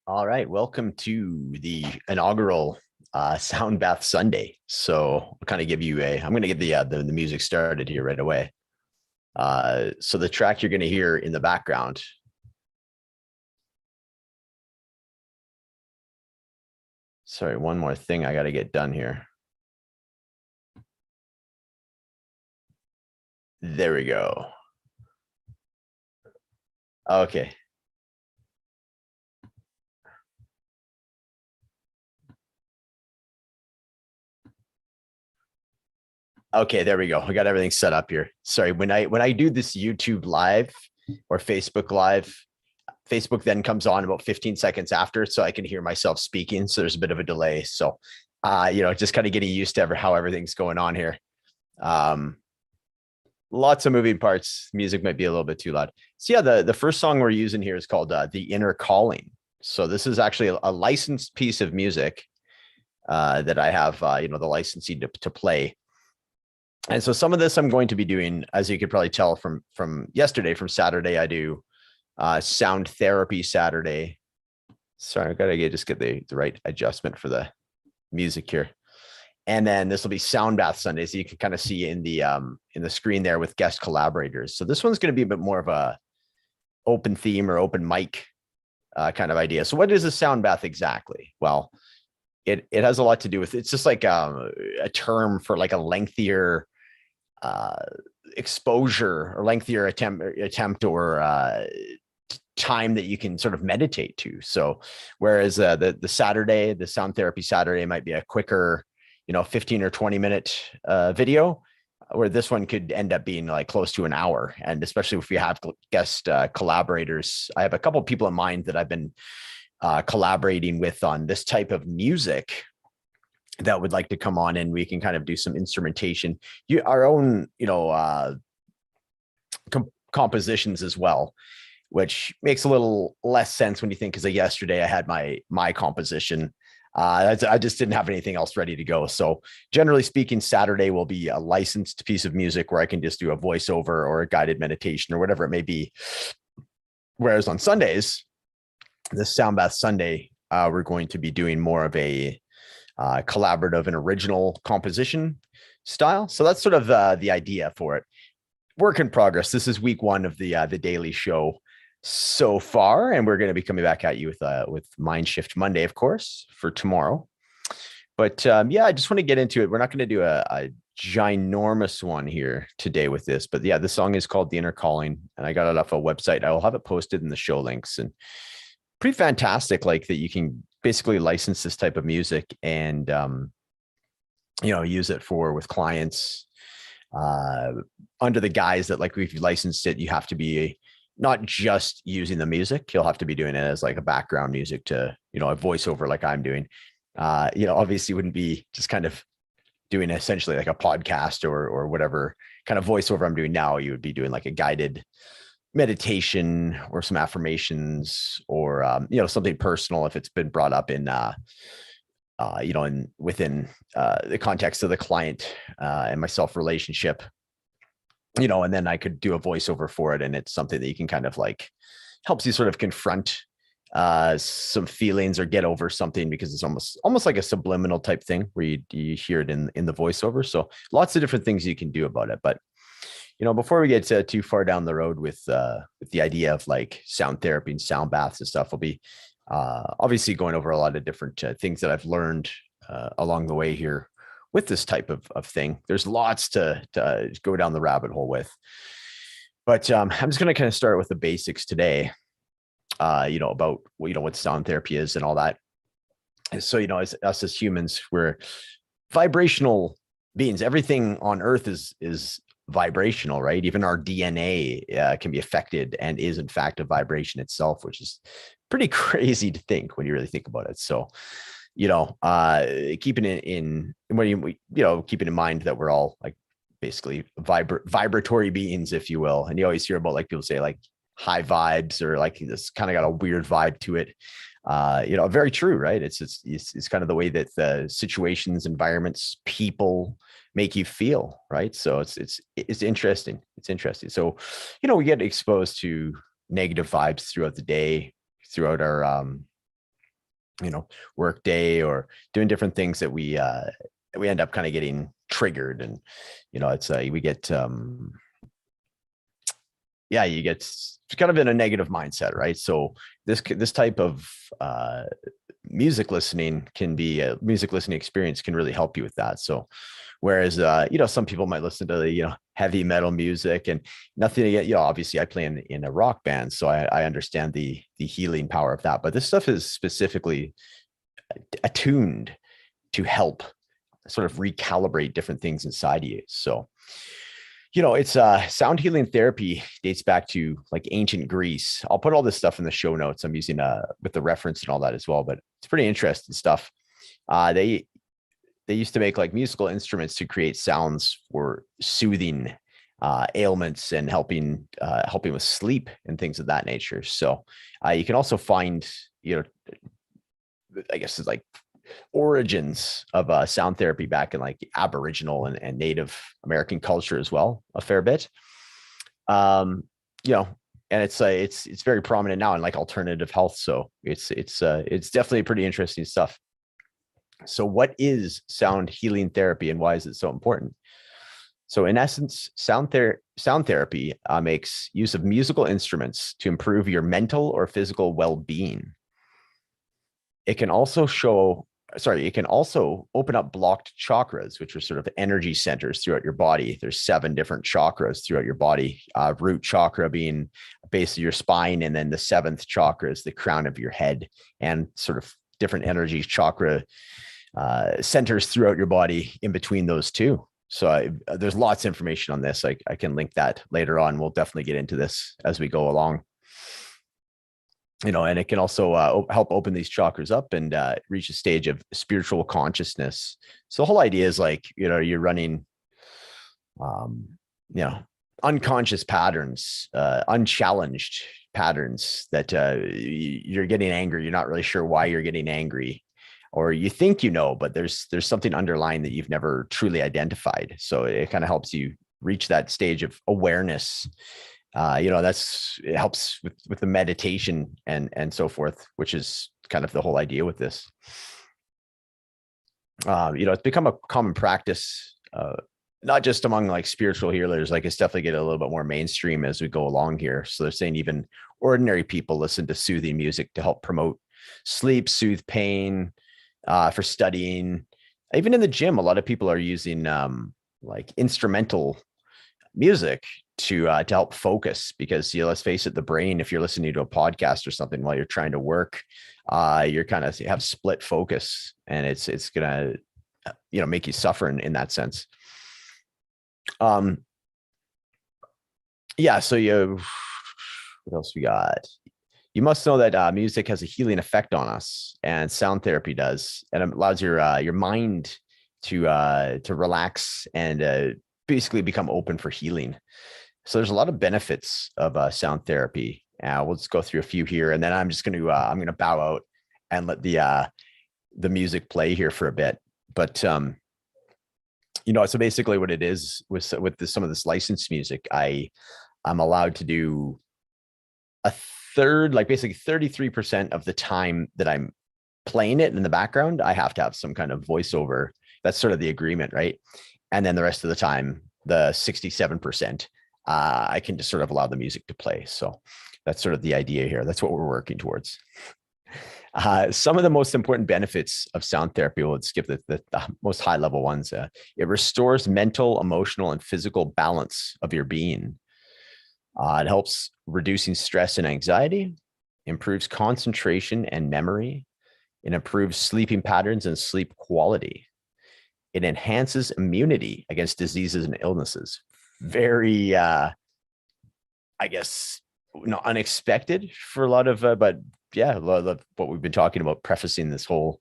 All right, welcome to the inaugural Soundbath Sunday. So I'll kind of give you I'm going to get the music started here right away. So the track you're going to hear in the background. Sorry, one more thing I got to get done here. There we go. Okay. Okay, there we go. I got everything set up here. Sorry, when I do this YouTube live or Facebook live, Facebook then comes on about 15 seconds after, so I can hear myself speaking. So there's a bit of a delay. So, just kind of getting used to how everything's going on here. Lots of moving parts. Music might be a little bit too loud. So yeah, the first song we're using here is called "The Inner Calling." So this is actually a licensed piece of music that I have, the licensing to play. And so some of this I'm going to be doing, as you could probably tell from yesterday, from Saturday, I do sound therapy Saturday. Sorry, I've got to just get the right adjustment for the music here. And then this will be Soundbath Sunday. So you can kind of see in the screen there with guest collaborators. So this one's going to be a bit more of a open theme or open mic kind of idea. So what is a sound bath exactly? Well, it has a lot to do with, it's just like a term for like a lengthier exposure or lengthier attempt or time that you can sort of meditate to. So whereas the Saturday, the sound therapy Saturday might be a quicker, 15 or 20 minute video, where this one could end up being like close to an hour. And especially if we have guest collaborators, I have a couple of people in mind that I've been collaborating with on this type of music that would like to come on, and we can kind of do some instrumentation, our own, compositions as well, which makes a little less sense when you think, because yesterday I had my composition. I just didn't have anything else ready to go. So generally speaking, Saturday will be a licensed piece of music where I can just do a voiceover or a guided meditation or whatever it may be. Whereas on Sundays, this Soundbath Sunday, we're going to be doing more of a collaborative and original composition style. So that's sort of the idea for it. Work in progress. This is week one of the daily show so far, and we're going to be coming back at you with Mind Shift Monday, of course, for tomorrow. But I just want to get into it. We're not going to do a ginormous one here today with this, but yeah, the song is called "The Inner Calling," and I got it off a website. I will have it posted in the show links, and pretty fantastic. Like that, you can basically license this type of music and use it with clients under the guise that, like, if you licensed it, you have to be not just using the music, you'll have to be doing it as like a background music to, a voiceover like I'm doing. Obviously wouldn't be just kind of doing essentially like a podcast or whatever kind of voiceover I'm doing now. You would be doing like a guided meditation or some affirmations or, something personal if it's been brought up in, within the context of the client and myself relationship, and then I could do a voiceover for it. And it's something that you can kind of like helps you sort of confront some feelings or get over something, because it's almost like a subliminal type thing where you hear it in the voiceover. So lots of different things you can do about it. But, before we get too far down the road with the idea of like sound therapy and sound baths and stuff, we'll be obviously going over a lot of different things that I've learned along the way here with this type of thing. There's lots to go down the rabbit hole with, but I'm just going to kind of start with the basics today, about, what sound therapy is and all that. So, as us as humans, we're vibrational beings. Everything on earth is vibrational, right? Even our DNA can be affected and is in fact a vibration itself, which is pretty crazy to think when you really think about it. So, keeping it in when keeping in mind that we're all like basically vibratory beings, if you will. And you always hear about like people say like high vibes or like this kind of got a weird vibe to it. Very true, right? It's kind of the way that the situations, environments, people make you feel, right? So it's interesting. It's interesting. So, we get exposed to negative vibes throughout the day, throughout our work day or doing different things that we end up kind of getting triggered. And, it's we get, you get kind of in a negative mindset, right? So this type of music listening experience can really help you with that. So whereas some people might listen to the heavy metal music, and nothing to get, obviously I play in a rock band, so I understand the healing power of that, but this stuff is specifically attuned to help sort of recalibrate different things inside you. So it's sound healing therapy dates back to like ancient Greece. I'll put all this stuff in the show notes. I'm using with the reference and all that as well, but it's pretty interesting stuff. They used to make like musical instruments to create sounds for soothing ailments and helping with sleep and things of that nature. So you can also find, I guess it's like origins of sound therapy back in like Aboriginal and Native American culture as well, a fair bit. And it's very prominent now in like alternative health. So it's definitely pretty interesting stuff. So what is sound healing therapy and why is it so important? So in essence, sound therapy makes use of musical instruments to improve your mental or physical well-being. It can also open up blocked chakras, which are sort of energy centers throughout your body. There's 7 different chakras throughout your body. Root chakra being base of your spine, and then the 7th chakra is the crown of your head, and sort of different energy chakra centers throughout your body in between those two. So there's lots of information on this. I can link that later on. We'll definitely get into this as we go along. And it can also help open these chakras up and reach a stage of spiritual consciousness. So the whole idea is like, you're running, unconscious patterns, unchallenged patterns that you're getting angry. You're not really sure why you're getting angry, or you think, but there's something underlying that you've never truly identified. So it kind of helps you reach that stage of awareness. It helps with the meditation and so forth, which is kind of the whole idea with this. It's become a common practice, not just among like spiritual healers. Like it's definitely getting a little bit more mainstream as we go along here. So they're saying even ordinary people listen to soothing music to help promote sleep, soothe pain, for studying. Even in the gym, a lot of people are using like instrumental music to help focus, because let's face it, the brain, if you're listening to a podcast or something while you're trying to work, you're kind of have split focus, and it's gonna make you suffer in that sense. So what else we got? You must know that music has a healing effect on us, and sound therapy does, and it allows your mind to relax and basically become open for healing. So there's a lot of benefits of sound therapy. We'll just go through a few here, and then I'm just going to bow out and let the music play here for a bit. But so basically what it is with some of this licensed music, I'm allowed to do a third, like basically 33% of the time that I'm playing it in the background, I have to have some kind of voiceover. That's sort of the agreement, right? And then the rest of the time, the 67%, I can just sort of allow the music to play. So that's sort of the idea here. That's what we're working towards. Some of the most important benefits of sound therapy, we'll skip the most high level ones. It restores mental, emotional, and physical balance of your being. It helps reducing stress and anxiety, improves concentration and memory. It improves sleeping patterns and sleep quality. It enhances immunity against diseases and illnesses. Very, I guess, unexpected for a lot of, but yeah, a lot of what we've been talking about prefacing this whole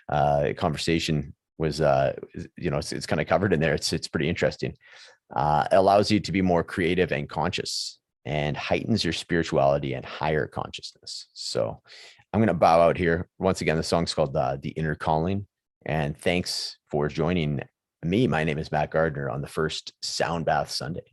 conversation was, it's kind of covered in there. It's pretty interesting. It allows you to be more creative and conscious, and heightens your spirituality and higher consciousness. So I'm going to bow out here. Once again, the song's called The Inner Calling. And thanks for joining me. My name is Matt Gardner on the first Soundbath Sunday.